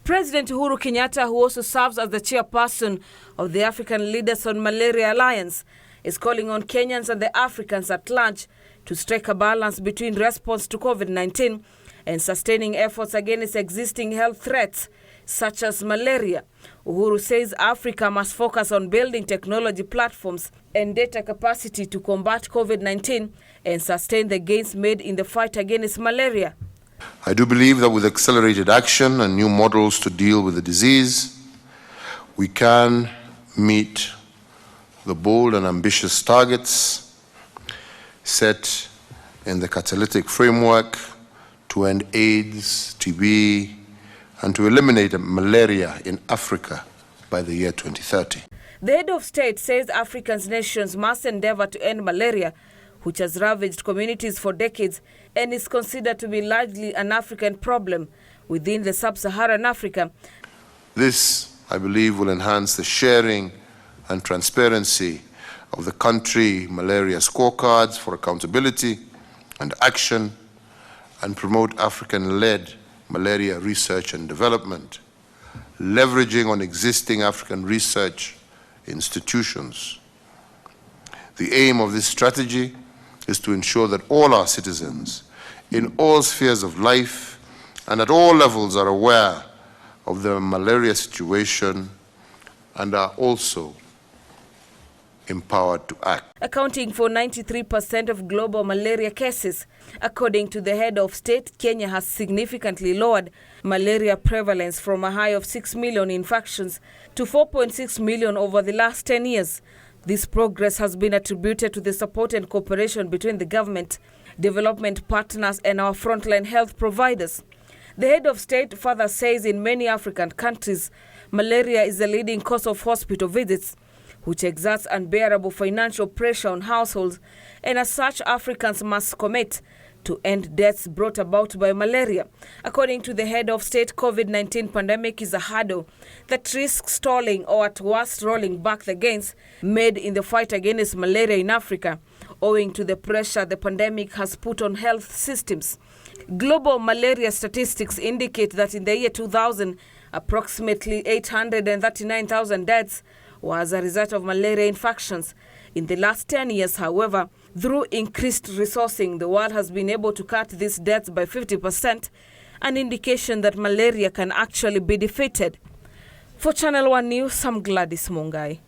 President Uhuru Kenyatta, who also serves as the chairperson of the African Leaders on Malaria Alliance, is calling on Kenyans and the Africans at large to strike a balance between response to COVID-19 and sustaining efforts against existing health threats such as malaria. Uhuru says Africa must focus on building technology platforms and data capacity to combat COVID-19 and sustain the gains made in the fight against malaria. I do believe that with accelerated action and new models to deal with the disease, we can meet the bold and ambitious targets set in the catalytic framework to end AIDS, TB, and to eliminate malaria in Africa by the year 2030. The head of state says African nations must endeavor to end malaria, which has ravaged communities for decades and is considered to be largely an African problem within the sub-Saharan Africa. This, I believe, will enhance the sharing and transparency of the country malaria scorecards for accountability and action, and promote African-led malaria research and development, leveraging on existing African research institutions. The aim of this strategy is to ensure that all our citizens in all spheres of life and at all levels are aware of the malaria situation and are also empowered to act. Accounting for 93% of global malaria cases, according to the head of state, Kenya has significantly lowered malaria prevalence from a high of 6 million infections to 4.6 million over the last 10 years. This progress has been attributed to the support and cooperation between the government, development partners, and our frontline health providers. The head of state further says in many African countries, malaria is the leading cause of hospital visits, which exerts unbearable financial pressure on households, and as such, Africans must commit to end deaths brought about by malaria. According to the head of state, COVID-19 pandemic is a hurdle that risks stalling or at worst rolling back the gains made in the fight against malaria in Africa, owing to the pressure the pandemic has put on health systems. Global malaria statistics indicate that in the year 2000, approximately 839,000 deaths were as a result of malaria infections. In the last 10 years, however, through increased resourcing, the world has been able to cut these deaths by 50%, an indication that malaria can actually be defeated. For Channel 1 News, I'm Gladys Mungai.